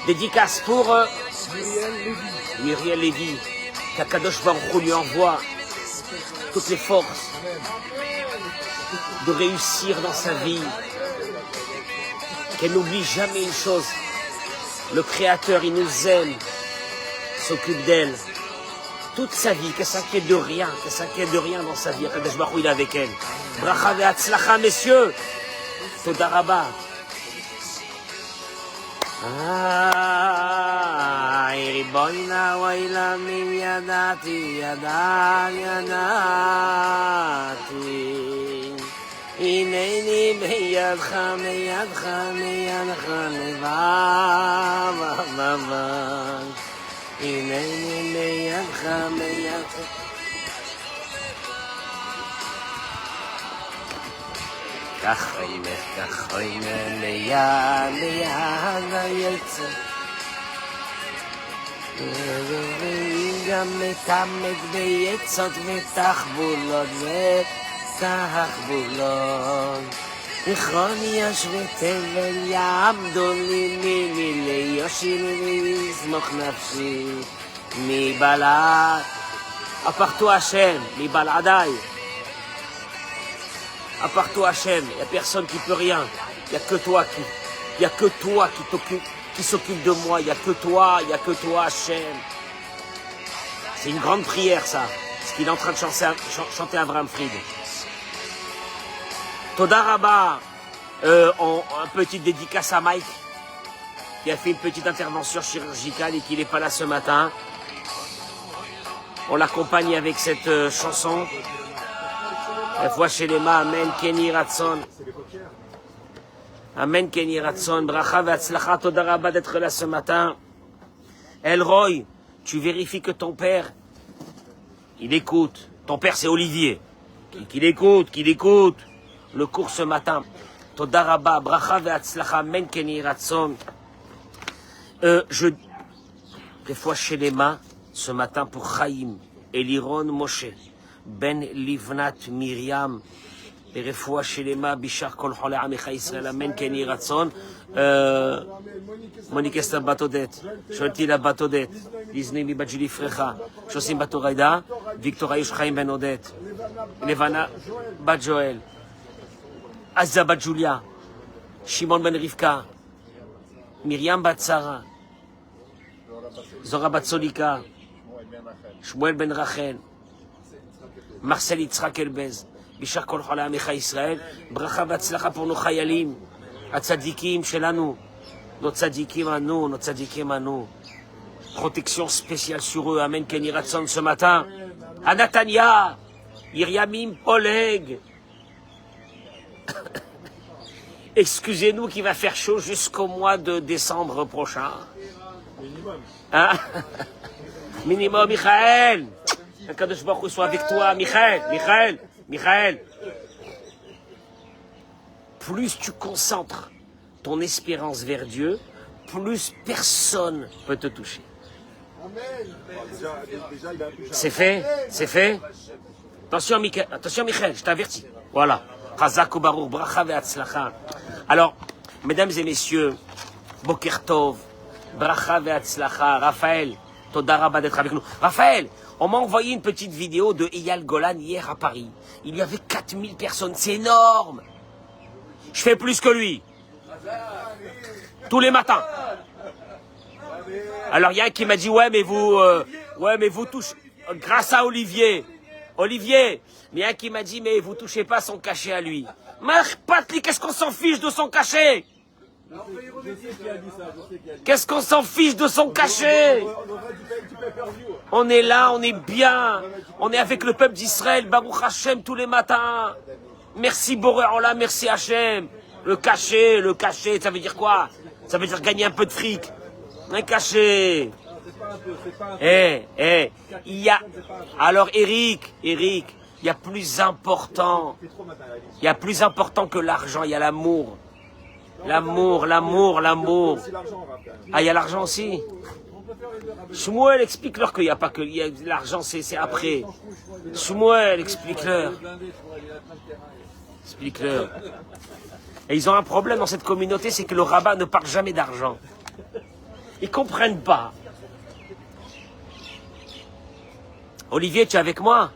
Dédicace pour Muriel Lévy. Qu'Akadosh Baruch Hu lui envoie toutes les forces de réussir dans sa vie. Qu'elle n'oublie jamais une chose. Le Créateur, il nous aime, s'occupe d'elle. Toute sa vie, qu'elle s'inquiète de rien, dans sa vie. Akadosh Baruch Hu, il est avec elle. Bracha ve'atzlacha, messieurs. Toda rabba. Riboina wa'ilamim yadati, yadati. Hineni beyadcha, meyadcha, levav. Hineni beyadcha. כך חיימך ליד היצא גם מתעמק ביצות ותחבולות נכון יש ותבל יעמדו לי ליושין ויזמוך נפשי מבלעת הפרטו השם מבלעדיי à part toi Hachem, il n'y a personne qui peut rien. Il n'y a que toi qui t'occupe, qui s'occupe de moi. Il n'y a que toi Hachem. C'est une grande prière ça, ce qu'il est en train de chanter Avraham Fried. Toda Rabba, un petit dédicace à Mike, qui a fait une petite intervention chirurgicale et qui n'est pas là ce matin. On l'accompagne avec cette chanson. Fois chez les mains, Amen, Kenny Ratson. Amen, Kenny Ratson. Bracha ve'atzlacha, toda rabba d'être là ce matin. Elroy, tu vérifies que ton père, il écoute. Ton père, c'est Olivier. Qu'il écoute. Le cours ce matin. Toda rabba, bracha ve'atzlacha, Amen, Kenny Ratson. Des fois chez les mains, ce matin pour Chaim, Eliron Moshe. Ben Livnat Miriam, Berefoua Shelema, Bishar Kol Chole Amecha Israël, Amen, Kenny Ratson, Monique Esther Batodet, Sholti la Batodet, Disney Bat Julie Frecha, Chosim Batoraida, Victor Ayush Chaim Ben Odet, Levana Bat Joël, Azza Bat Julia, Shimon Ben Rivka, Miriam Bat Sarah, Zora Bat Solika, Shmuel Ben Rachel, Marcel Yitzhak Elbez, Bishar Kol Chole Amecha Israël, Bracha Vatzlacha pour nos Chayalim, Atzadikim Shelanu, nos Tzadikim à nous, protection spéciale sur eux, Amen, Kenny Ratson ce matin, à Natania, Iriamim Oleg. Excusez-nous qu'il va faire chaud jusqu'au mois de décembre prochain. Hein? Minimum, Michael. Kadosh Baruch Hu soit avec toi, Michael. Plus tu concentres ton espérance vers Dieu, plus personne peut te toucher. C'est fait. Attention, Michael, je t'avertis. Voilà. Chazak u'baruch, bracha ve'atzlacha. Alors, mesdames et messieurs, Boker Tov, bracha ve'atzlacha, Raphaël, toda rabba d'être avec nous. Raphaël, on m'a envoyé une petite vidéo de Eyal Golan hier à Paris. Il y avait 4000 personnes, c'est énorme. Je fais plus que lui. Tous les matins. Alors il y a un qui m'a dit, ouais mais vous touchez, grâce à Olivier. Mais il y a un qui m'a dit, mais vous touchez pas son cachet à lui. Patli, qu'est-ce qu'on s'en fiche de son cachet? Qu'est-ce qu'on s'en fiche de son cachet? On est là, on est bien. On est avec le peuple d'Israël, Baruch Hashem, tous les matins. Merci Boré Allah, merci Hashem. Le cachet, ça veut dire quoi? Ça veut dire gagner un peu de fric. Un cachet. Il y a... Alors Eric, il y a plus important. Il y a plus important que l'argent, il y a l'amour. L'amour. Ah, il y a l'argent aussi. Shmuel, explique-leur qu'il n'y a pas que l'argent, c'est après. Shmuel, explique-leur. Et ils ont un problème dans cette communauté, c'est que le rabbin ne parle jamais d'argent. Ils ne comprennent pas. Olivier, tu es avec moi?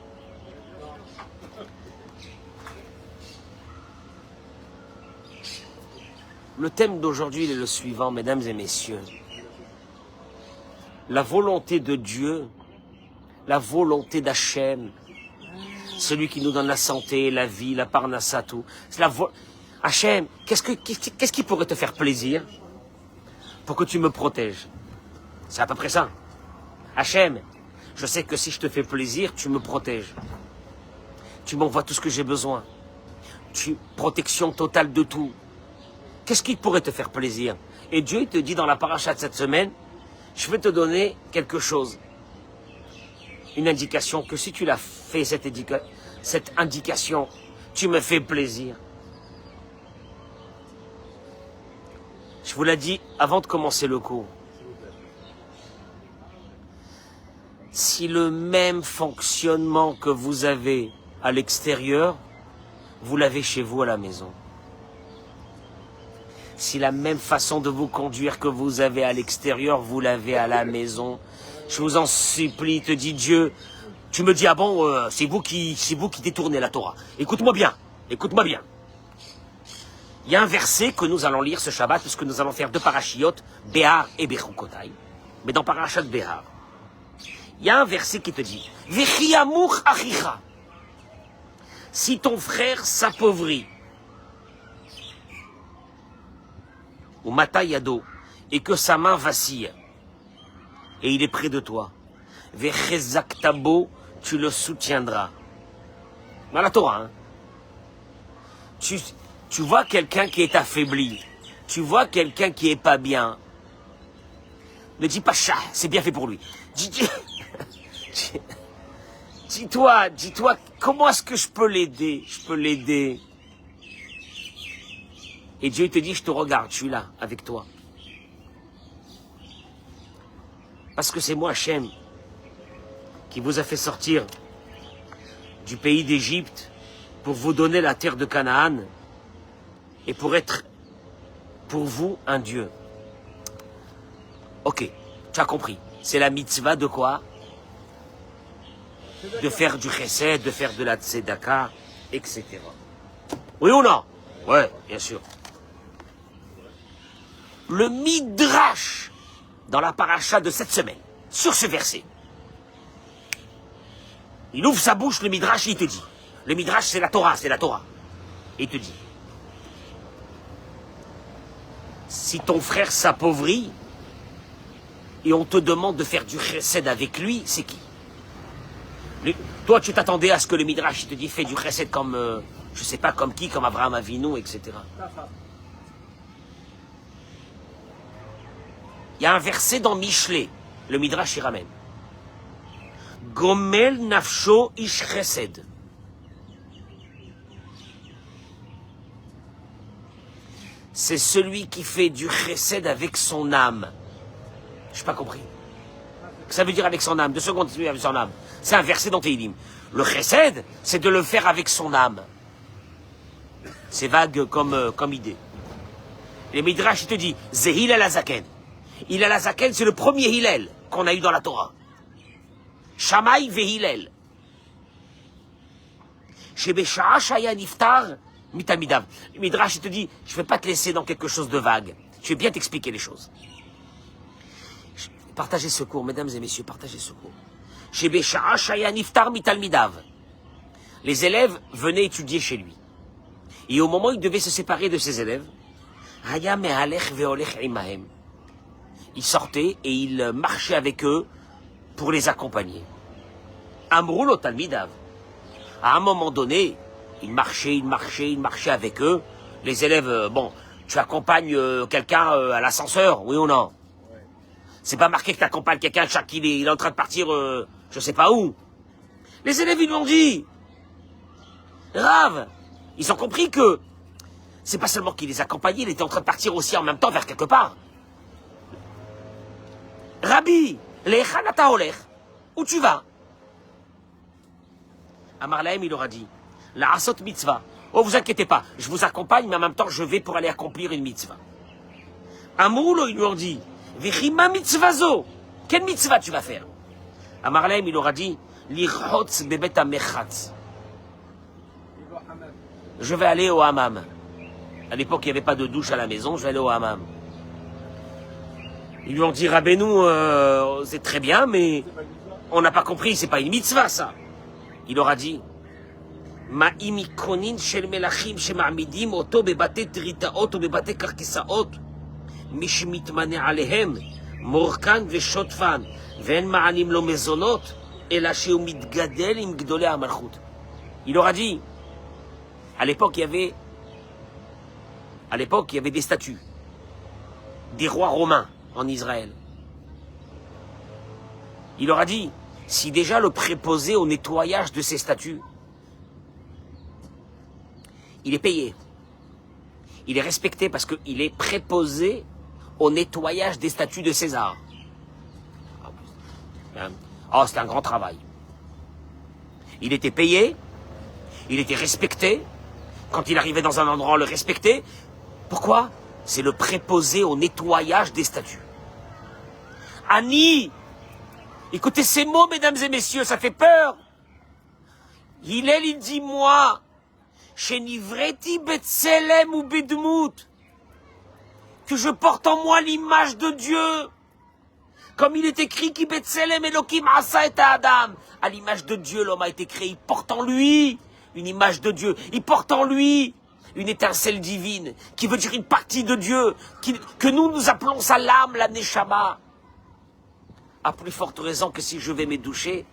Le thème d'aujourd'hui est le suivant, mesdames et messieurs. La volonté de Dieu, la volonté d'Hachem, celui qui nous donne la santé, la vie, la parnassa, tout. Hachem, qu'est-ce qui pourrait te faire plaisir pour que tu me protèges? C'est à peu près ça. Hachem, je sais que si je te fais plaisir, tu me protèges. Tu m'envoies tout ce que j'ai besoin. Protection totale de tout. Qu'est-ce qui pourrait te faire plaisir? Et Dieu il te dit dans la paracha de cette semaine, je vais te donner quelque chose. Une indication que si tu l'as fait, cette indication, tu me fais plaisir. Je vous l'ai dit avant de commencer le cours. Si le même fonctionnement que vous avez à l'extérieur, vous l'avez chez vous à la maison. Si la même façon de vous conduire que vous avez à l'extérieur, vous l'avez à la maison, je vous en supplie, te dit Dieu, tu me dis, ah bon, c'est vous qui détournez la Torah. Écoute-moi bien, écoute-moi bien. Il y a un verset que nous allons lire ce Shabbat, puisque nous allons faire deux parachiotes, Béhar et Bechukotai. Mais dans parachat Béhar, il y a un verset qui te dit, Vechi amour achicha. Si ton frère s'appauvrit, ou matayado, et que sa main vacille, et il est près de toi, Vechezaktabo, tu le soutiendras. Dans la Torah, hein. Tu vois quelqu'un qui est affaibli, tu vois quelqu'un qui est pas bien, ne dis pas chat, c'est bien fait pour lui. Dis-toi, comment est-ce que je peux l'aider? Je peux l'aider. Et Dieu te dit, je te regarde, je suis là, avec toi. Parce que c'est moi, Hachem, qui vous a fait sortir du pays d'Égypte pour vous donner la terre de Canaan et pour être, pour vous, un Dieu. Ok, tu as compris. C'est la mitzvah de quoi? De faire du chesed, de faire de la tzedaka, etc. Oui ou non? Ouais, bien sûr. Le midrash, dans la paracha de cette semaine, sur ce verset, il ouvre sa bouche, le midrash, et il te dit, le midrash c'est la Torah, et il te dit, si ton frère s'appauvrit, et on te demande de faire du chesed avec lui, c'est qui? Toi, tu t'attendais à ce que le midrash te dit, fais du chesed comme, je sais pas, comme qui, comme Abraham Avinu, etc. Il y a un verset dans Michelet, le midrash y ramène. Gomel nafsho ish chesed. C'est celui qui fait du chesed avec son âme. Je n'ai pas compris. Ça veut dire avec son âme. 2 secondes, avec son âme. C'est un verset dans Tehillim. Le chesed, c'est de le faire avec son âme. C'est vague comme idée. Les midrash, il te dit, Zehil al-Azaken. Hillel al-Zaken, c'est le premier Hillel qu'on a eu dans la Torah. Shammai ve Hillel. Shebesha'a shaya niftar mitamidav. Le midrash, il te dit, je ne vais pas te laisser dans quelque chose de vague. Je vais bien t'expliquer les choses. Partagez ce cours, mesdames et messieurs, partagez ce cours. Shebesha'a shaya niftar mitalmidav. Les élèves venaient étudier chez lui. Et au moment où il devait se séparer de ses élèves, Haya mehalech veolech imahem. Il sortait et il marchait avec eux pour les accompagner. Amrou lo talmidav. À un moment donné, il marchait avec eux. Les élèves, bon, tu accompagnes quelqu'un à l'ascenseur, oui ou non? C'est pas marqué que tu accompagnes quelqu'un, chaque il est en train de partir, je sais pas où. Les élèves, ils l'ont dit. Grave. Ils ont compris que c'est pas seulement qu'il les accompagnait, il était en train de partir aussi en même temps vers quelque part. Rabbi, le'echanata olech, où tu vas? Amar lahem, il leur a dit, la asot mitzvah, Oh, vous inquiétez pas, je vous accompagne, mais en même temps, je vais pour aller accomplir une mitzvah. Amroulo, ils lui ont dit, Vichima mitzvazo. Quelle mitzvah tu vas faire? À Marlem, il leur a dit, Lichotz bebet amechatz. Je vais aller au hammam. À l'époque, il n'y avait pas de douche à la maison, je vais aller au hammam. Ils lui ont dit, Rabbeinu, c'est très bien, mais on n'a pas compris, c'est pas une mitzvah, ça. Il leur a dit, Ma'imikonin shel melachim shema'amidim oto bebate tritaot ou bebate karkisaot, mishmitmane alehem, morkan veshotfan, ve'en ma'anim lo mezonot, ela sheu mitgadel im gdolei hamalchut. Il leur a dit, à l'époque, il y avait des statues, des rois romains en Israël. Il leur a dit, si déjà le préposé au nettoyage de ces statues, il est payé, il est respecté parce qu'il est préposé au nettoyage des statues de César. Oh, c'était un grand travail. Il était payé, il était respecté. Quand il arrivait dans un endroit, on le respectait. Pourquoi? C'est le préposé au nettoyage des statues. Annie, écoutez ces mots, mesdames et messieurs, ça fait peur. Il dit, moi, chez Nivreti Betselem ou Bedmout, que je porte en moi l'image de Dieu. Comme il est écrit, Ki Betselem Elokim Asa et Adam. À l'image de Dieu, l'homme a été créé. Il porte en lui une image de Dieu. Il porte en lui une étincelle divine, qui veut dire une partie de Dieu, que nous appelons sa l'âme, la Neshama. À plus forte raison que si je vais me doucher,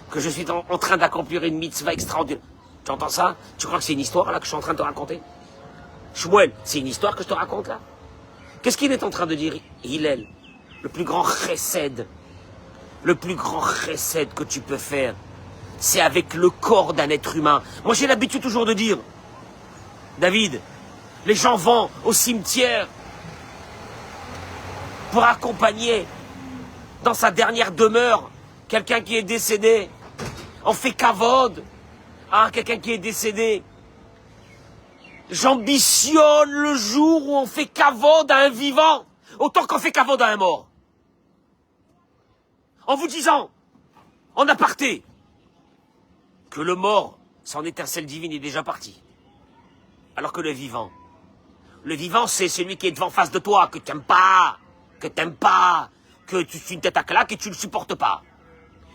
que je suis en train d'accomplir une mitzvah extraordinaire. Tu entends ça? Tu crois que c'est une histoire là que je suis en train de te raconter? Shmuel, c'est une histoire que je te raconte là? Qu'est-ce qu'il est en train de dire, Hillel? Le plus grand chesed que tu peux faire, c'est avec le corps d'un être humain. Moi j'ai l'habitude toujours de dire, David, les gens vont au cimetière pour accompagner dans sa dernière demeure quelqu'un qui est décédé. On fait kavod à quelqu'un qui est décédé. J'ambitionne le jour où on fait kavod à un vivant autant qu'on fait kavod à un mort. En vous disant, en aparté, que le mort, son étincelle divine est déjà parti. Alors que le vivant, c'est celui qui est devant face de toi, que tu n'aimes pas, que tu suis une tête à claque et tu ne le supportes pas.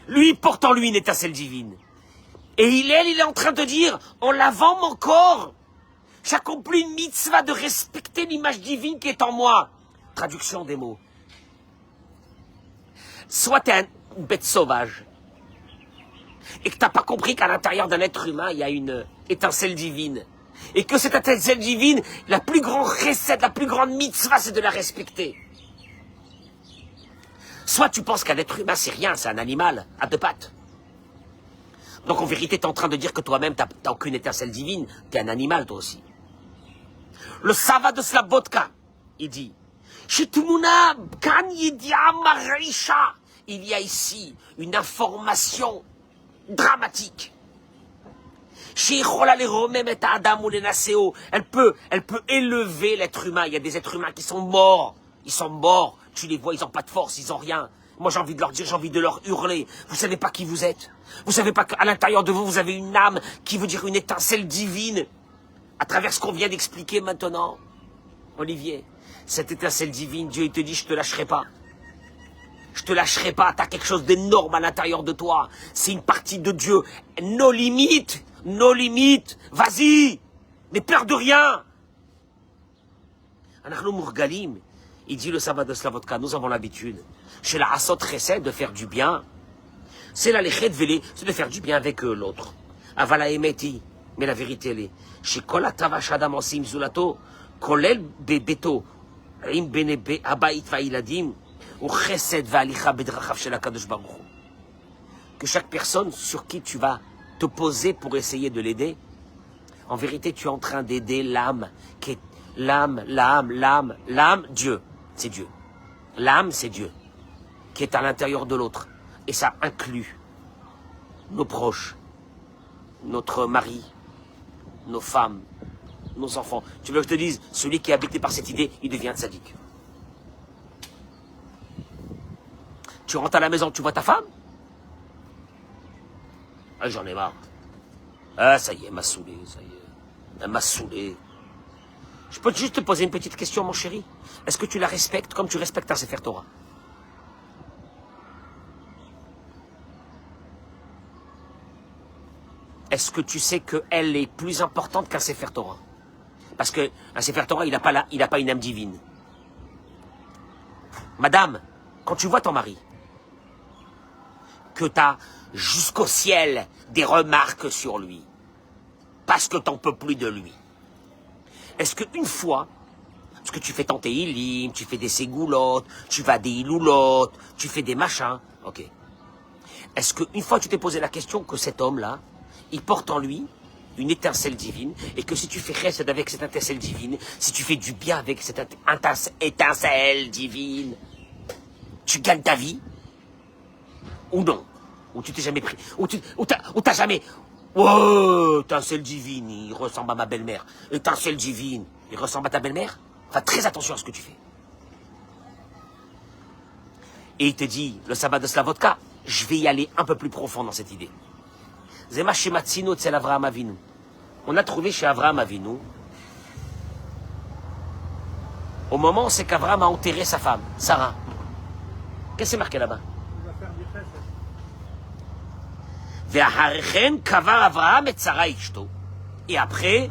Lui, il porte en lui une étincelle divine. Et il est en train de dire, en lavant mon corps, j'accomplis une mitzvah de respecter l'image divine qui est en moi. Traduction des mots. Soit tu es une bête sauvage, et que tu n'as pas compris qu'à l'intérieur d'un être humain, il y a une étincelle divine. Et que cette étincelle divine, la plus grande recette, la plus grande mitzvah, c'est de la respecter. Soit tu penses qu'un être humain, c'est rien, c'est un animal à deux pattes. Donc en vérité, tu es en train de dire que toi-même, tu n'as aucune étincelle divine, tu es un animal toi aussi. Le Sava de Slabodka, il dit, il y a ici une information dramatique. Elle peut élever l'être humain. Il y a des êtres humains qui sont morts. Ils sont morts. Tu les vois, ils n'ont pas de force, ils n'ont rien. Moi, j'ai envie de leur dire, j'ai envie de leur hurler. Vous savez pas qui vous êtes. Vous savez pas qu'à l'intérieur de vous, vous avez une âme qui veut dire une étincelle divine. À travers ce qu'on vient d'expliquer maintenant. Olivier, cette étincelle divine, Dieu, il te dit, je te lâcherai pas. Je te lâcherai pas, t'as quelque chose d'énorme à l'intérieur de toi. C'est une partie de Dieu. Nos limites, vas-y, n'aie peur de rien. Anachnu Murgalim, il dit le sabbat de Slavotka, nous avons l'habitude, chez la Asot Chesed, de faire du bien. C'est la Lechet Vele, c'est de faire du bien avec l'autre. Avala Emeti, mais la vérité elle est, chez Kol Atavash Adam Osim Zulato, Kolel Bebeto, Im Benebe Abayit Vailadim, que chaque personne sur qui tu vas te poser pour essayer de l'aider, en vérité tu es en train d'aider l'âme, qui est l'âme, Dieu, c'est Dieu. L'âme, c'est Dieu, qui est à l'intérieur de l'autre. Et ça inclut nos proches, notre mari, nos femmes, nos enfants. Tu veux que je te dise, celui qui est habité par cette idée, il devient tzaddik. Tu rentres à la maison, tu vois ta femme? Ah, j'en ai marre. Ah, ça y est, elle m'a saoulé, ça y est. Elle m'a saoulé. Je peux juste te poser une petite question, mon chéri? Est-ce que tu la respectes comme tu respectes un Sefer Torah? Est-ce que tu sais qu'elle est plus importante qu'un Sefer Torah? Parce qu'un Sefer Torah, il n'a pas une âme divine. Madame, quand tu vois ton mari, que tu as jusqu'au ciel des remarques sur lui, parce que tu n'en peux plus de lui, est-ce qu'une fois, parce que tu fais ton Tehillim, tu fais des ségoulottes, tu vas des iloulottes, tu fais des machins, ok. Est-ce qu'une fois tu t'es posé la question que cet homme-là, il porte en lui une étincelle divine, et que si tu fais chesed avec cette étincelle divine, si tu fais du bien avec cette étincelle divine, tu gagnes ta vie? Ou non? Ou tu t'es jamais pris? Ou t'as jamais... Oh, étincelle divine, il ressemble à ma belle-mère. Étincelle divine, il ressemble à ta belle-mère? Fais très attention à ce que tu fais. Et il te dit, le sabbat de Slavotka, je vais y aller un peu plus profond dans cette idée. Zema Shematzino Tzel Avraham Avinu. On a trouvé chez Avraham Avinu, au moment où c'est qu'Avraham a enterré sa femme, Sarah. Qu'est-ce que c'est marqué là-bas? Il va faire du chesed. Ve'aharechen kavar Avraham et Sarah ishto. Et après,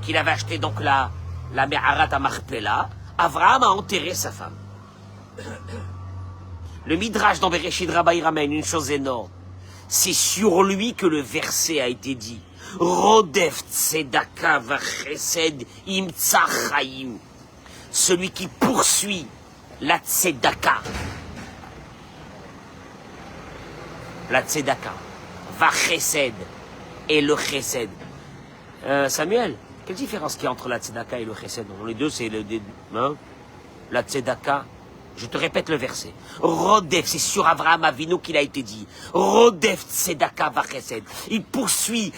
qu'il avait acheté donc la Me'arat Marpella, Avraham a enterré sa femme. Le Midrash dans Bereshit Rabba il ramène une chose énorme. C'est sur lui que le verset a été dit. Rodef tzedaka vachesed imtsa chaim. Celui qui poursuit la tzedaka. La tzedaka. Vachesed et le chesed. Samuel, quelle différence qu'il y a entre la tzedaka et le chesed? Les deux, c'est hein? La tzedaka. Je te répète le verset. Rodef, c'est sur Avraham Avinu qu'il a été dit. Rodef tzedaka vachesed. Il poursuit.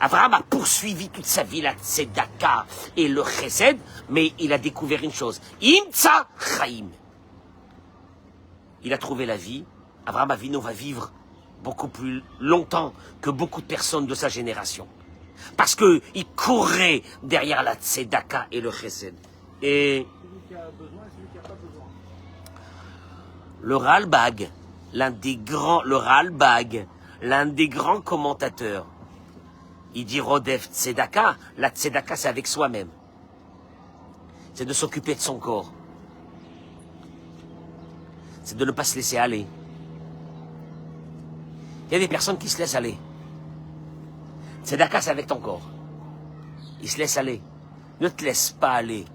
Avraham a poursuivi toute sa vie la tzedaka et le chesed, mais il a découvert une chose. Imtsa chaim. Il a trouvé la vie. Avraham Avinu va vivre beaucoup plus longtemps que beaucoup de personnes de sa génération. Parce que il courait derrière la tzedaka et le chesed. Et le Ralbag, l'un des grands commentateurs, il dit Rodef Tzedaka, la Tzedaka c'est avec soi-même. C'est de s'occuper de son corps. C'est de ne pas se laisser aller. Il y a des personnes qui se laissent aller. Tzedaka c'est avec ton corps. Il se laisse aller. Ne te laisse pas aller.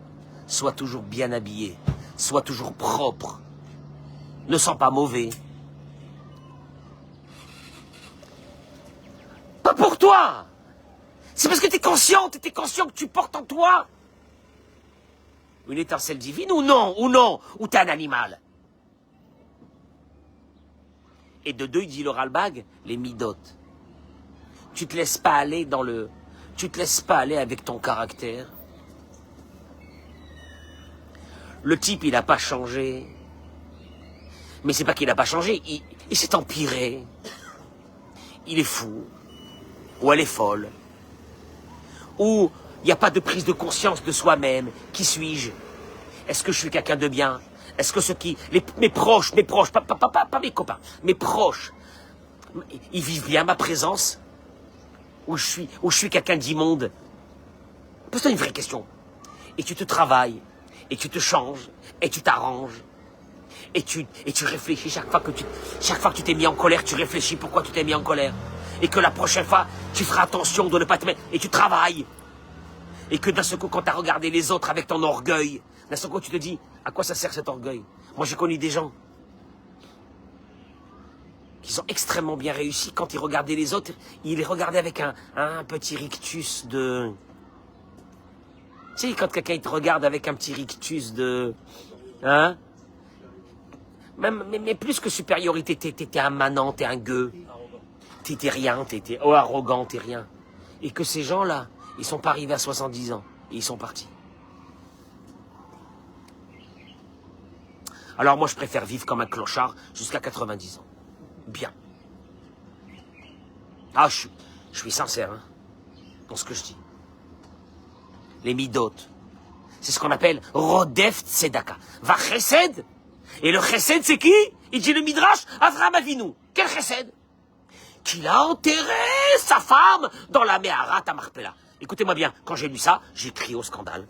Sois toujours bien habillé. Sois toujours propre. Ne sens pas mauvais. Pas pour toi. C'est parce que tu es conscient que tu portes en toi une étincelle divine ou non, ou t'es un animal. Et de deux, il dit le Ralbag, les midot. Tu te laisses pas aller avec ton caractère. Le type, il n'a pas changé. Mais c'est pas qu'il n'a pas changé, il s'est empiré. Il est fou. Ou elle est folle. Ou il n'y a pas de prise de conscience de soi-même. Qui suis-je? Est-ce que je suis quelqu'un de bien? Est-ce que mes proches, pas mes copains, mes proches, ils vivent bien ma présence? Ou je suis quelqu'un d'immonde? Pose-toi une vraie question. Et tu te travailles, et tu te changes, et tu t'arranges. Et tu réfléchis chaque fois que tu t'es mis en colère, tu réfléchis pourquoi tu t'es mis en colère. Et que la prochaine fois, tu feras attention de ne pas te mettre. Et tu travailles. Et que d'un seul coup, quand tu as regardé les autres avec ton orgueil, d'un seul coup, tu te dis, à quoi ça sert cet orgueil? Moi, j'ai connu des gens qui sont extrêmement bien réussis. Quand ils regardaient les autres, ils les regardaient avec un petit rictus de... Tu sais, quand quelqu'un il te regarde avec un petit rictus de... Hein? Mais plus que supériorité, t'es un manant, t'es un gueux. T'es rien, t'es arrogant, t'es rien. Et que ces gens-là, Ils sont pas arrivés à 70 ans. Et ils sont partis. Alors moi, je préfère vivre comme un clochard jusqu'à 90 ans. Bien. Ah, je suis sincère, hein, dans ce que je dis. Les midotes. C'est ce qu'on appelle Rodef Tzedaka. Va chesed. Et le chesed, c'est qui? Il dit le Midrash, Avraham Avinu. Quel chesed? Qu'il a enterré sa femme dans la Meharat à Marpella. Écoutez-moi bien, quand j'ai lu ça, j'ai crié au scandale.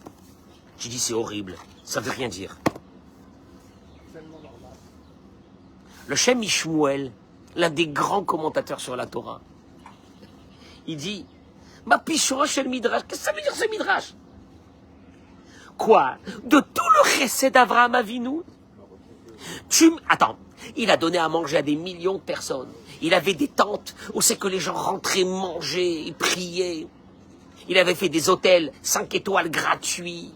J'ai dit c'est horrible, ça veut rien dire. Le Shem Ishmuel, l'un des grands commentateurs sur la Torah, il dit, ma pichroche el Midrash, qu'est-ce que ça veut dire ce Midrash? Quoi? De tout le chesed d'Avraham Avinu? Attends, il a donné à manger à des millions de personnes. Il avait des tentes où c'est que les gens rentraient manger et priaient. Il avait fait des hôtels 5 étoiles gratuits.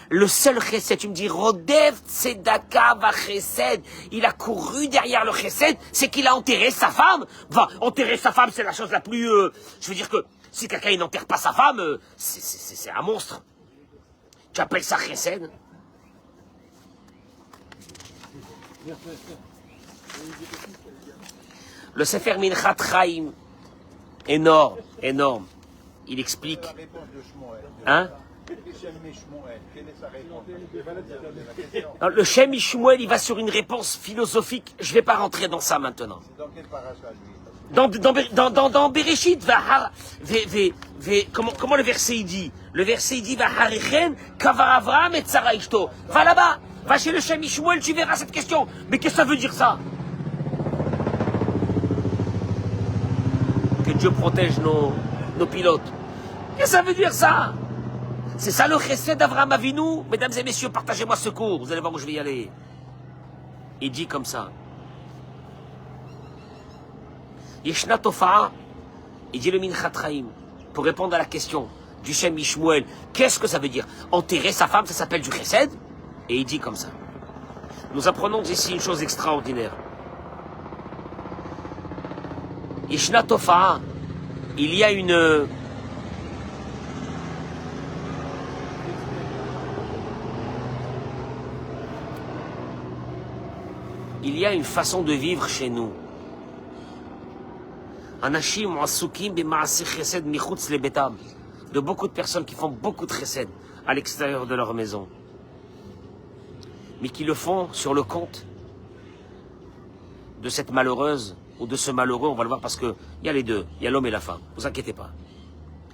Le seul chesed, tu me dis, Rodef Tzedaka va chesed. Il a couru derrière le chesed, c'est qu'il a enterré sa femme. Enfin, enterrer sa femme, c'est la chose la plus... je veux dire que si quelqu'un n'enterre pas sa femme, c'est un monstre. Tu appelles ça chesed? Le Sefer Minchat Chaim, énorme, énorme. Il explique... Hein? Alors, le Shem Ishmuel, il va sur une réponse philosophique. Je ne vais pas rentrer dans ça maintenant. Dans Bereshit, comment le verset il dit? Le verset il dit Vaharichen kavar Avram et Tzara ishto. Va là-bas, va chez le Shem Ishmuel, tu verras cette question. Mais qu'est-ce que ça veut dire ça? Que Dieu protège nos pilotes. Qu'est-ce que ça veut dire ça? C'est ça le chesed d'Avraham Avinu? Mesdames et messieurs, partagez-moi ce cours, vous allez voir où je vais y aller. Il dit comme ça. Yeshna Tofa'a, il dit le Minchat Chaim, pour répondre à la question du Shem Ishmuel, qu'est-ce que ça veut dire? Enterrer sa femme, ça s'appelle du chesed? Et il dit comme ça. Nous apprenons ici une chose extraordinaire. Yeshna Tofa'a, il y a une... Il y a une façon de vivre chez nous. De beaucoup de personnes qui font beaucoup de chesed à l'extérieur de leur maison. Mais qui le font sur le compte de cette malheureuse ou de ce malheureux, on va le voir parce qu'il y a les deux, il y a l'homme et la femme, ne vous inquiétez pas.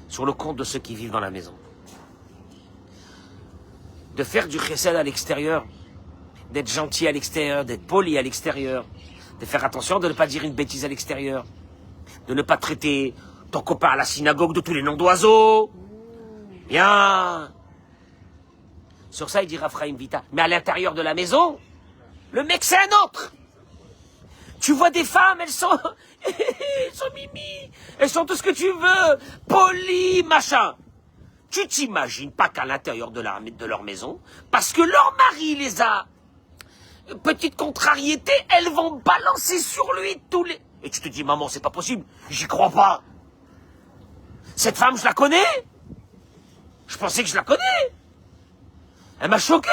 Sur le compte de ceux qui vivent dans la maison. De faire du chesed à l'extérieur, d'être gentil à l'extérieur, d'être poli à l'extérieur, de faire attention de ne pas dire une bêtise à l'extérieur, de ne pas traiter ton copain à la synagogue de tous les noms d'oiseaux. Bien. Sur ça, il dit Raphaïm Vita. Mais à l'intérieur de la maison, le mec, c'est un autre. Tu vois des femmes, elles sont mimi, elles sont tout ce que tu veux, polies, machin. Tu t'imagines pas qu'à l'intérieur de leur maison, parce que leur mari les a... Petite contrariété, elles vont balancer sur lui tous les... Et tu te dis, maman, c'est pas possible, j'y crois pas. Cette femme, je la connais. Je pensais que je la connais. Elle m'a choqué.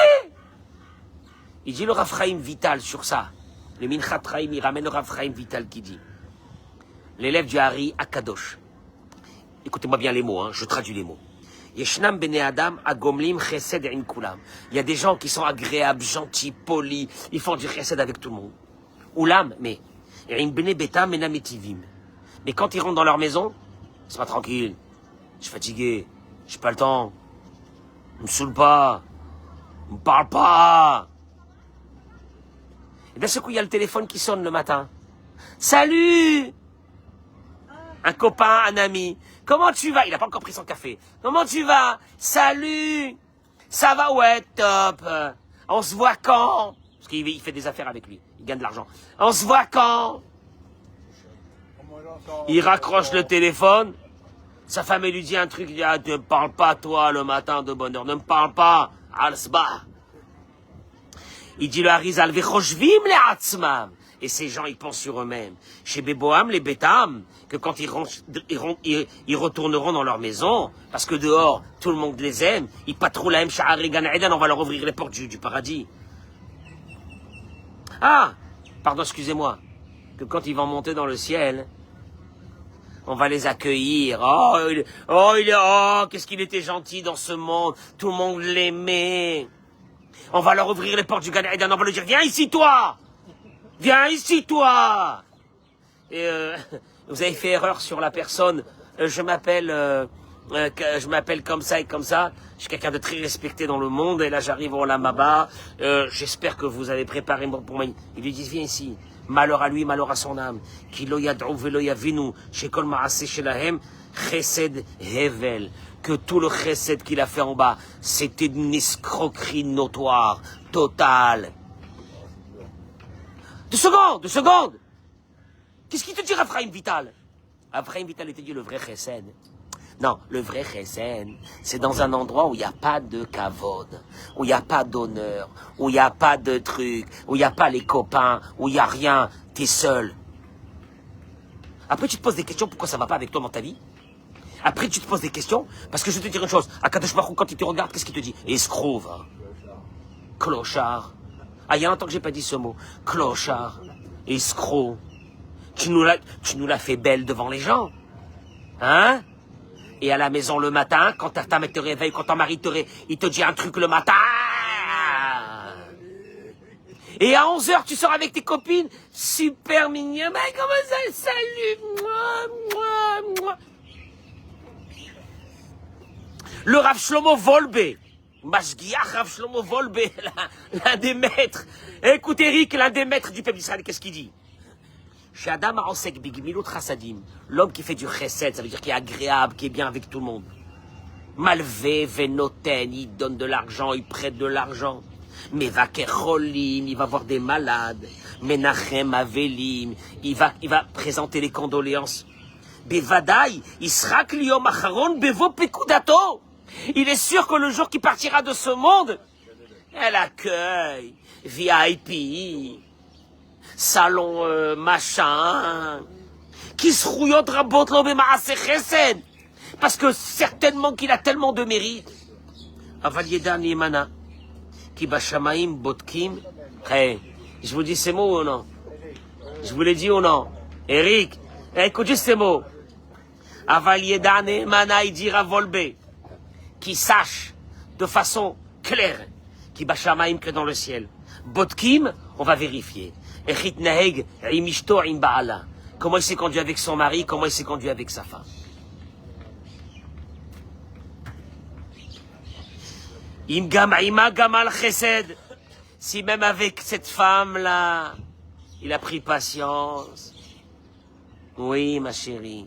Il dit le Rav Chaim Vital sur ça. Le Minchat Chaim, il ramène le Rav Chaim Vital qui dit, l'élève du Hari Akadosh. Écoutez-moi bien les mots, hein, je traduis les mots. Yeshnam bene Adam agomlim chesed in kulam. Il y a des gens qui sont agréables, gentils, polis, ils font du chesed avec tout le monde. Oulam, mais bene betam menametivim. Mais quand ils rentrent dans leur maison, c'est pas tranquille. Je suis fatigué, j'ai pas le temps. Ne me saoule pas, ne me parle pas. Et d'un seul coup, il y a le téléphone qui sonne le matin. Salut! Un copain, un ami. Comment tu vas? Il n'a pas encore pris son café. Comment tu vas? Salut! Ça va? Ouais, top. On se voit quand? Parce qu'il fait des affaires avec lui. Il gagne de l'argent. On se voit quand? Il raccroche le téléphone. Sa femme, elle lui dit un truc. Il dit, ah, ne me parle pas, toi, le matin de bonne heure. Ne me parle pas. Al-Sba. Il dit le Harizal, Vechoshvim le Atzmam. Et ces gens, ils pensent sur eux-mêmes. Chez Béboam, les Bétam, que quand ils retourneront dans leur maison, parce que dehors, tout le monde les aime, ils patrouillent la Sha'ari Gan Eden, on va leur ouvrir les portes du paradis. Ah, pardon, excusez-moi, que quand ils vont monter dans le ciel, on va les accueillir. Qu'est-ce qu'il était gentil dans ce monde. Tout le monde l'aimait. On va leur ouvrir les portes du Gan Eden. On va leur dire, viens ici, toi. Viens ici, toi. Et vous avez fait erreur sur la personne. Je m'appelle comme ça et comme ça. Je suis quelqu'un de très respecté dans le monde. Et là, j'arrive au Lamaba. J'espère que vous avez préparé pour moi. Ils lui disent, viens ici. Malheur à lui, malheur à son âme. Ki lo yad'u velo yavinu, shekol ma'aseh shelahem, chesed hevel. Que tout le chesed qu'il a fait en bas, c'était une escroquerie notoire, totale. 2 secondes. Qu'est-ce qu'il te dit, Raphaïm Vital? Raphaïm Vital, il te dit le vrai chesed. Non, le vrai chesed, c'est dans un endroit où il n'y a pas de kavod, où il n'y a pas d'honneur, où il n'y a pas de trucs, où il n'y a pas les copains, où il n'y a rien, t'es seul. Après, tu te poses des questions, pourquoi ça ne va pas avec toi dans ta vie? Après, tu te poses des questions, parce que je vais te dire une chose, Akadosh Baruch Hu, quand il te regarde, qu'est-ce qu'il te dit? Escroc, va. Clochard. Ah, il y a longtemps que j'ai pas dit ce mot. Clochard. Escroc. Tu nous l'as fait belle devant les gens. Hein? Et à la maison le matin, quand ta femme te réveille, quand ton mari il te dit un truc le matin. Et à 11h, tu sors avec tes copines. Super mignon. Mais comment ça, salut. Le Rav Shlomo Volbe. Mashgiach Rav Shlomo Volbe. L'un des maîtres. Écoute Eric, l'un des maîtres du peuple d'Israël, qu'est-ce qu'il dit? Shadam Arosek Bigmilut Chassadim, l'homme qui fait du chesed, ça veut dire qui est agréable, qui est bien avec tout le monde. Malvé, Venoten, il donne de l'argent, il prête de l'argent. Mevaker Cholim, il va voir des malades. Menachem Avelim, il va présenter les condoléances. Bevadaï, Israk Liyom Acharon Bevo Pekudato. Il est sûr que le jour qu'il partira de ce monde, elle accueille, VIP. Salon machin, qui se rouillot rabot l'obé ma'aseh chesed, parce que certainement qu'il a tellement de mérite. Aval yedan yemana, ki bashamaim botkim. Hey, je vous dis ces mots ou non? Je vous l'ai dit ou non? Eric, écoutez ces mots. Aval yedan yemana, il dira Volbe, qui sache de façon claire, qui bashamaim que dans le ciel. Botkim, on va vérifier. Comment il s'est conduit avec son mari, comment il s'est conduit avec sa femme. Si même avec cette femme-là, il a pris patience. Oui, ma chérie.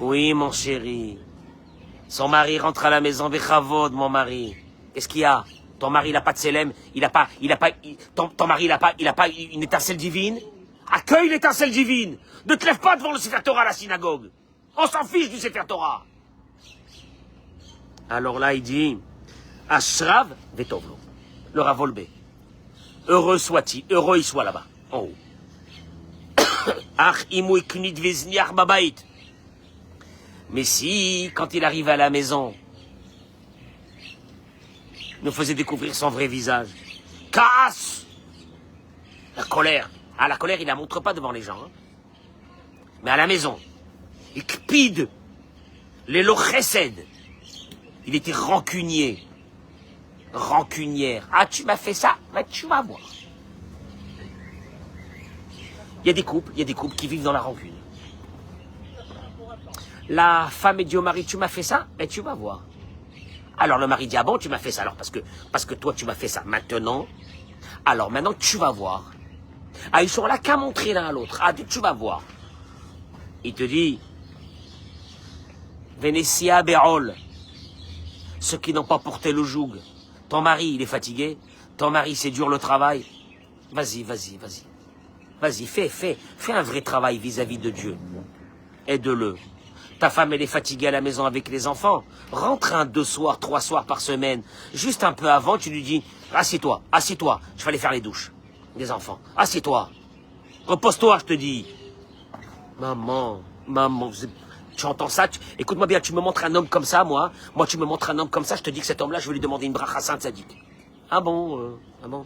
Oui, mon chéri. Son mari rentre à la maison, Bechavod, mon mari. Qu'est-ce qu'il y a? Ton mari, il n'a pas de célèbre, ton mari, il n'a pas une étincelle divine. Accueille l'étincelle divine. Ne te lève pas devant le Sefer Torah à la synagogue. On s'en fiche du Sefer Torah. Alors là, il dit, Ashrav Vetovlo, le Rav Volbe. Heureux soit-il, heureux il soit là-bas, en haut. Ach imou iknit vezniach babait. Mais si, quand il arrive à la maison, nous faisait découvrir son vrai visage. Casse! La colère. Ah, la colère, il la montre pas devant les gens. Hein. Mais à la maison, il kpide. Les lochesed. Il était rancunier. Rancunière. Ah, tu m'as fait ça? Mais tu vas voir. Il y a des couples qui vivent dans la rancune. La femme dit au mari, tu m'as fait ça? Mais tu vas voir. Alors le mari dit, ah bon, tu m'as fait ça. Alors parce que toi, tu m'as fait ça. Maintenant, tu vas voir. Ah, ils sont là qu'à montrer l'un à l'autre. Ah, tu vas voir. Il te dit, Vénétia Béol, ceux qui n'ont pas porté le joug. Ton mari, il est fatigué. Ton mari, c'est dur le travail. Vas-y. Vas-y, fais un vrai travail vis-à-vis de Dieu. Aide-le. Ta femme, elle est fatiguée à la maison avec les enfants. Rentre 2 soirs, 3 soirs par semaine. Juste un peu avant, tu lui dis, assieds-toi. Je vais aller faire les douches des enfants. Assieds-toi. Repose-toi, je te dis. Maman, maman, tu entends ça? Écoute-moi bien, tu me montres un homme comme ça, moi. Moi, tu me montres un homme comme ça, je te dis que cet homme-là, je vais lui demander une bracha sainte sadique. Ah bon, ah bon.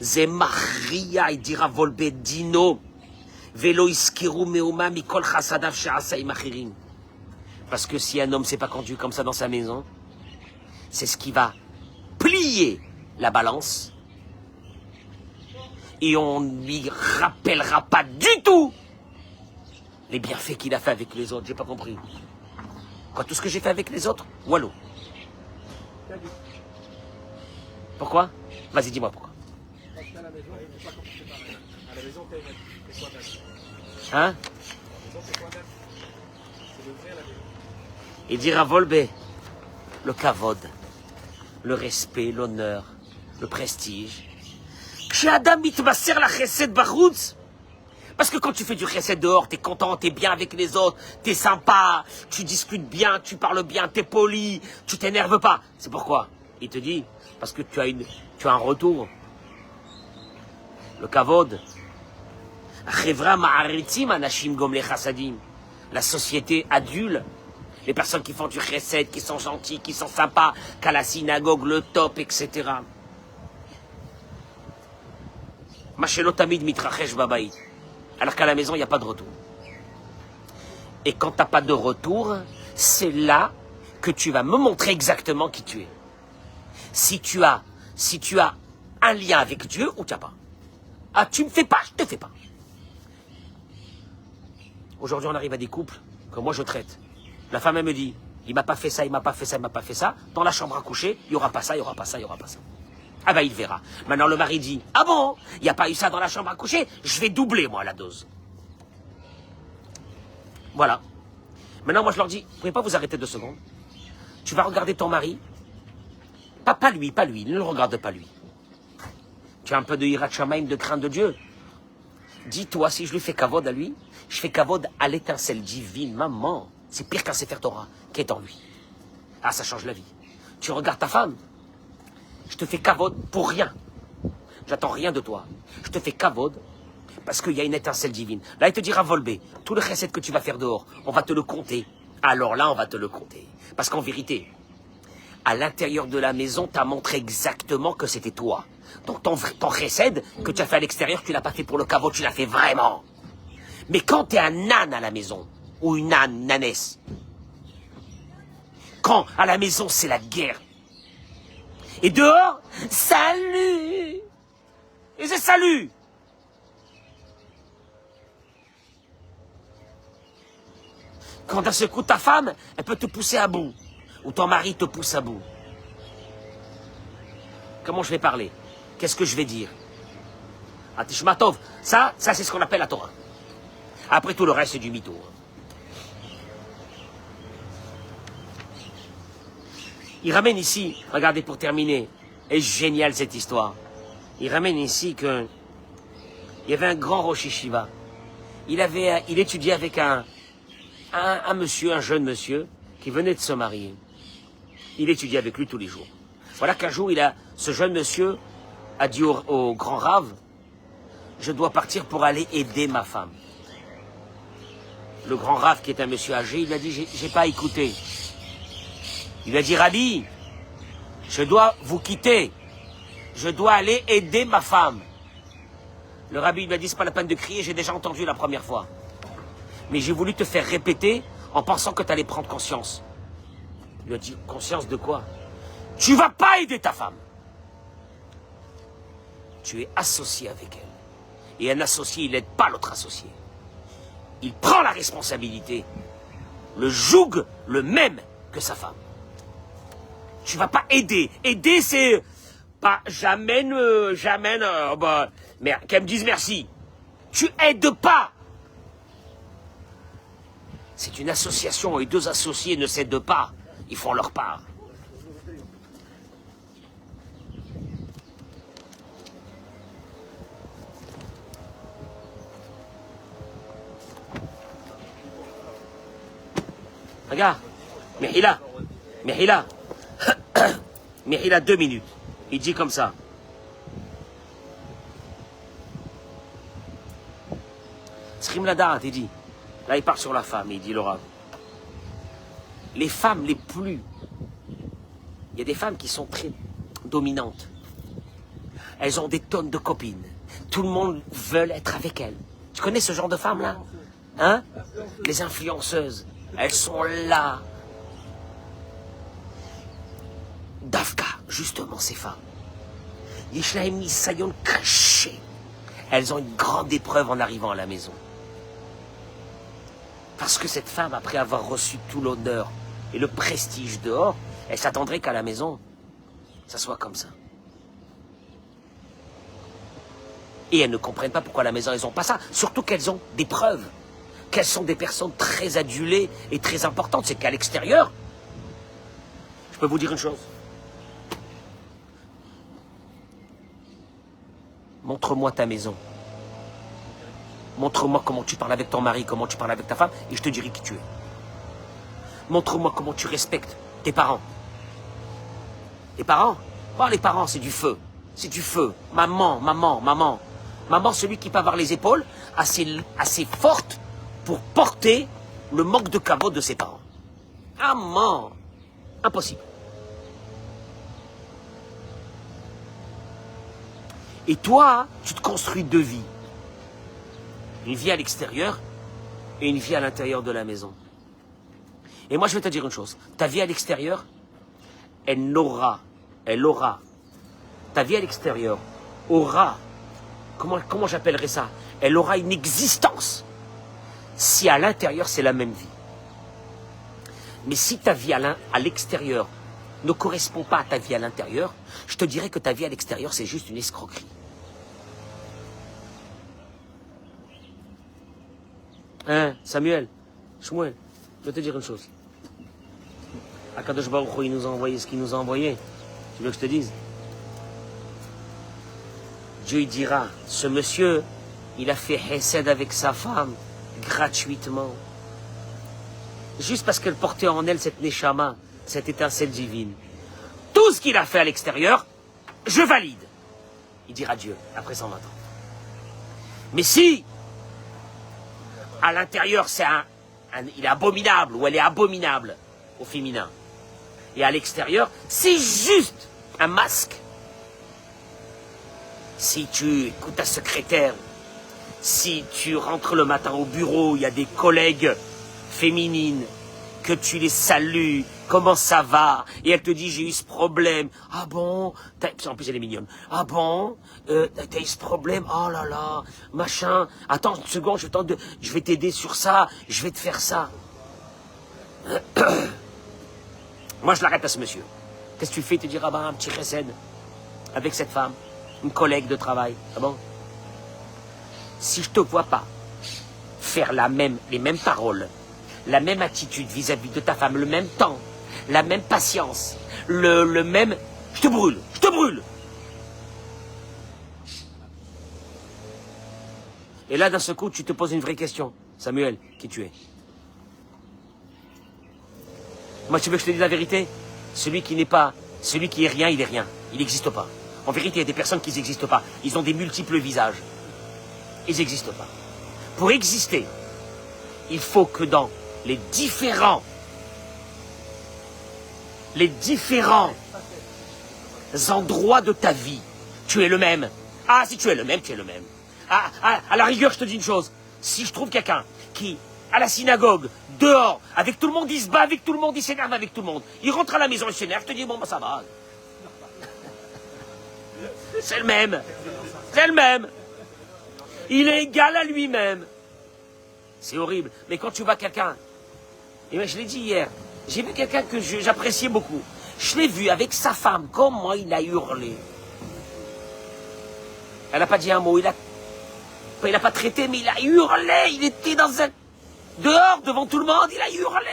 Zemaria, il dira volbe dino. Velo iskiru meuma mikol chasadav she'asai machirin. Parce que si un homme ne s'est pas conduit comme ça dans sa maison, c'est ce qui va plier la balance. Et on ne lui rappellera pas du tout les bienfaits qu'il a fait avec les autres. J'ai pas compris. Quoi, tout ce que j'ai fait avec les autres? Wallo. Pourquoi? Vas-y, dis-moi pourquoi. Parce qu'à la maison, on ne pas commencer par là. À la maison, t'es toi-même. Hein? À la maison, t'es toi-même. C'est d'ouvrir la maison. Il dira Volbe, le kavod, le respect, l'honneur, le prestige. Parce que quand tu fais du chesed dehors, t'es content, t'es bien avec les autres, t'es sympa, tu discutes bien, tu parles bien, t'es poli, tu t'énerves pas. C'est pourquoi il te dit, parce que tu as un retour. Le kavod. La société adulte, les personnes qui font du chesed, qui sont gentils, qui sont sympas, qu'à la synagogue, le top, etc. Alors qu'à la maison, il n'y a pas de retour. Et quand tu n'as pas de retour, c'est là que tu vas me montrer exactement qui tu es. Si tu as un lien avec Dieu ou tu n'as pas. Ah, tu me fais pas, je te fais pas. Aujourd'hui, on arrive à des couples que moi je traite. La femme, elle me dit, il m'a pas fait ça, il m'a pas fait ça, il m'a pas fait ça. Dans la chambre à coucher, il n'y aura pas ça, il n'y aura pas ça, il n'y aura pas ça. Ah ben il verra. Maintenant le mari dit, ah bon, il n'y a pas eu ça dans la chambre à coucher, je vais doubler moi la dose. Voilà. Maintenant moi je leur dis, vous pouvez pas vous arrêter 2 secondes? Tu vas regarder ton mari. Pas lui, ne le regarde pas lui. Tu as un peu de hirat shamaim, de crainte de Dieu. Dis-toi, si je lui fais kavod à lui, je fais kavod à l'étincelle divine, maman. C'est pire qu'un Sefer Torah qui est en lui. Ah, ça change la vie. Tu regardes ta femme. Je te fais kavod pour rien. J'attends rien de toi. Je te fais kavod parce qu'il y a une étincelle divine. Là, il te dira Volbé, tout le chesed que tu vas faire dehors, on va te le compter. Alors là, on va te le compter. Parce qu'en vérité, à l'intérieur de la maison, tu as montré exactement que c'était toi. Donc ton chesed que tu as fait à l'extérieur, tu l'as pas fait pour le kavod, tu l'as fait vraiment. Mais quand tu es un âne à la maison, ou une ânesse, quand à la maison c'est la guerre, et dehors, salut! Et c'est salut! Quand d'un seul coup ta femme, elle peut te pousser à bout, ou ton mari te pousse à bout. Comment je vais parler? Qu'est-ce que je vais dire? Atishmatov, ça c'est ce qu'on appelle la Torah. Après tout le reste, c'est du mytho. Il ramène ici, regardez pour terminer, est génial cette histoire. Il ramène ici que il y avait un grand Rosh Yeshiva. Il étudiait avec un monsieur, un jeune monsieur, qui venait de se marier. Il étudiait avec lui tous les jours. Voilà qu'un jour, ce jeune monsieur a dit au grand Rav, je dois partir pour aller aider ma femme. Le grand Rav, qui est un monsieur âgé, il a dit, j'ai pas écouté. Il a dit, Rabbi, je dois vous quitter. Je dois aller aider ma femme. Le Rabbi lui a dit, c'est pas la peine de crier, j'ai déjà entendu la première fois. Mais j'ai voulu te faire répéter en pensant que tu allais prendre conscience. Il lui a dit, conscience de quoi? Tu vas pas aider ta femme. Tu es associé avec elle. Et un associé, il n'aide pas l'autre associé. Il prend la responsabilité. Le joug le même que sa femme. Tu vas pas aider. Aider, c'est pas j'amène, mais qu'elle me dise merci. Tu aides pas. C'est une association et 2 associés ne s'aident pas. Ils font leur part. Regarde, Mehila, 2 minutes. Il dit comme ça. Trichim Ladat, il dit. Là, il part sur la femme, il dit le Rav. Les femmes les plus... Il y a des femmes qui sont très dominantes. Elles ont des tonnes de copines. Tout le monde veut être avec elles. Tu connais ce genre de femmes-là? Hein? Les influenceuses. Elles sont là. Dafka, justement, ces femmes. Yishlaim Nisayon caché. Elles ont une grande épreuve en arrivant à la maison. Parce que cette femme, après avoir reçu tout l'honneur et le prestige dehors, elle s'attendrait qu'à la maison, ça soit comme ça. Et elles ne comprennent pas pourquoi à la maison, elles n'ont pas ça. Surtout qu'elles ont des preuves. Qu'elles sont des personnes très adulées et très importantes. C'est qu'à l'extérieur, je peux vous dire une chose. Montre-moi ta maison. Montre-moi comment tu parles avec ton mari, comment tu parles avec ta femme, et je te dirai qui tu es. Montre-moi comment tu respectes tes parents. Les parents? Oh, les parents, c'est du feu. C'est du feu. Maman, maman, maman. Maman, celui qui peut avoir les épaules assez fortes pour porter le manque de caveau de ses parents. Maman. Impossible. Et toi, tu te construis deux vies. Une vie à l'extérieur et une vie à l'intérieur de la maison. Et moi, je vais te dire une chose. Ta vie à l'extérieur, elle aura, ta vie à l'extérieur aura, comment j'appellerais ça? Elle aura une existence si à l'intérieur, c'est la même vie. Mais si ta vie à l'extérieur ne correspond pas à ta vie à l'intérieur, je te dirais que ta vie à l'extérieur, c'est juste une escroquerie. Hein, Samuel, Shmuel, je vais te dire une chose. Akadosh Baruch Hu, il nous a envoyé ce qu'il nous a envoyé. Tu veux que je te dise? Dieu, il dira, ce monsieur, il a fait Hesed avec sa femme, gratuitement. Juste parce qu'elle portait en elle cette Neshama, cette étincelle divine. Tout ce qu'il a fait à l'extérieur, je valide. Il dira Dieu, après 120 ans. Mais si, à l'intérieur, il est abominable, ou elle est abominable, au féminin, et à l'extérieur, c'est juste un masque. Si tu écoutes ta secrétaire, si tu rentres le matin au bureau, il y a des collègues féminines, que tu les salues, comment ça va? Et elle te dit, j'ai eu ce problème. Ah bon? En plus, elle est mignonne. Ah bon? T'as eu ce problème? Oh là là, machin. Attends une seconde, je vais t'aider sur ça, je vais te faire ça. Moi, je l'arrête à ce monsieur. Qu'est-ce que tu fais? Il te dit, ah ben, un petit chesed avec cette femme, une collègue de travail. Ah bon? Si je te vois pas faire les mêmes paroles, la même attitude vis-à-vis de ta femme, le même temps, la même patience, le même... Je te brûle, je te brûle. Et là, d'un seul coup, tu te poses une vraie question. Samuel, qui tu es? Moi, tu veux que je te dise la vérité? Celui qui est rien, il est rien. Il n'existe pas. En vérité, il y a des personnes qui n'existent pas. Ils ont des multiples visages. Ils n'existent pas. Pour exister, il faut que dans les différents endroits de ta vie, tu es le même. Ah, si tu es le même, tu es le même. À la rigueur, je te dis une chose. Si je trouve quelqu'un qui, à la synagogue, dehors, avec tout le monde, il se bat avec tout le monde, il s'énerve avec tout le monde. Il rentre à la maison, il s'énerve, je te dis, bon, bah ça va. C'est le même. C'est le même. Il est égal à lui-même. C'est horrible. Mais quand tu vois quelqu'un, et ben, je l'ai dit hier, j'ai vu quelqu'un que j'appréciais beaucoup. Je l'ai vu avec sa femme, comment il a hurlé. Elle n'a pas dit un mot, il n'a pas traité, mais il a hurlé. Il était dehors, devant tout le monde, il a hurlé.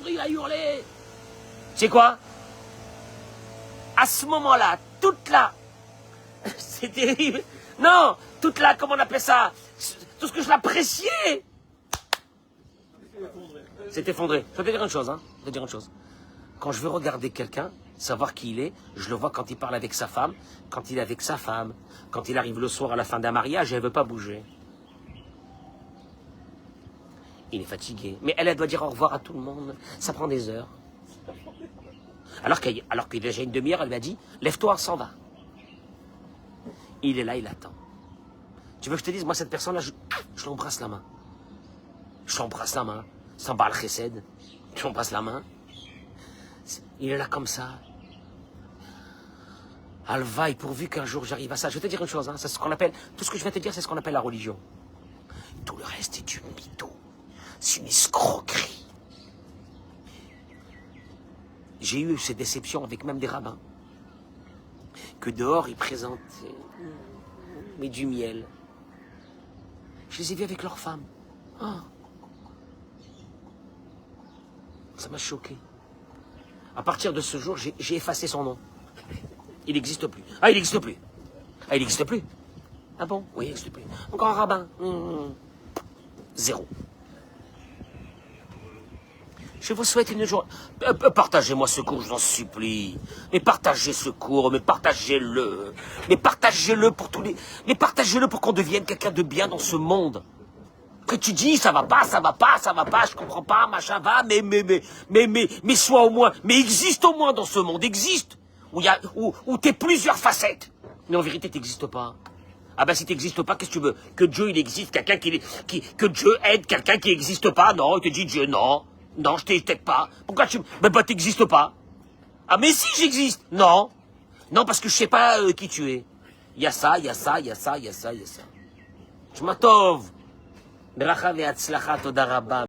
Il a hurlé. Tu sais quoi? À ce moment-là, c'est terrible. Non, comment on appelle ça? Tout ce que je l'appréciais s'est effondré. Je vais te dire une chose, Quand je veux regarder quelqu'un, savoir qui il est, je le vois quand il parle avec sa femme, quand il est avec sa femme, quand il arrive le soir à la fin d'un mariage et elle ne veut pas bouger. Il est fatigué. Mais elle doit dire au revoir à tout le monde. Ça prend des heures. Alors qu'il y a déjà une demi-heure, elle lui a dit, lève-toi, on s'en va. Il est là, il attend. Tu veux que je te dise, moi, cette personne-là, je l'embrasse la main. Je l'embrasse la main. Sans bal chesed. Je l'embrasse la main. Il est là comme ça. Alvaï, pourvu qu'un jour j'arrive à ça. Je vais te dire une chose, hein, c'est ce qu'on appelle, tout ce que je vais te dire, c'est ce qu'on appelle la religion. Tout le reste est du mytho. C'est une escroquerie. J'ai eu ces déceptions avec même des rabbins. Que dehors, ils présentent mais du miel. Je les ai vus avec leurs femmes. Oh. Ça m'a choqué. À partir de ce jour, j'ai effacé son nom. Il n'existe plus. Ah, il n'existe plus. Ah, il n'existe plus. Ah bon? Oui, il n'existe plus. Encore un rabbin. Zéro. Je vous souhaite une journée. Partagez-moi ce cours, je vous en supplie. Mais partagez ce cours, mais partagez-le. Mais partagez-le pour tous les. Mais partagez-le pour qu'on devienne quelqu'un de bien dans ce monde. Que tu dis, ça va pas, je comprends pas, machin va, mais sois au moins, mais existe au moins dans ce monde, existe. Où t'es plusieurs facettes. Mais en vérité, t'existes pas. Ah ben si t'existes pas, qu'est-ce que tu veux? Que Dieu il existe, quelqu'un que Dieu aide quelqu'un qui n'existe pas? Non, il te dit Dieu, non. Non, je t'aide pas. Pourquoi tu... Ben bah t'existes pas. Ah mais si j'existe. Non. Non, parce que je sais pas qui tu es. Il y a ça. Je m'attove. Bracha ve'atzlacha, toda rabba.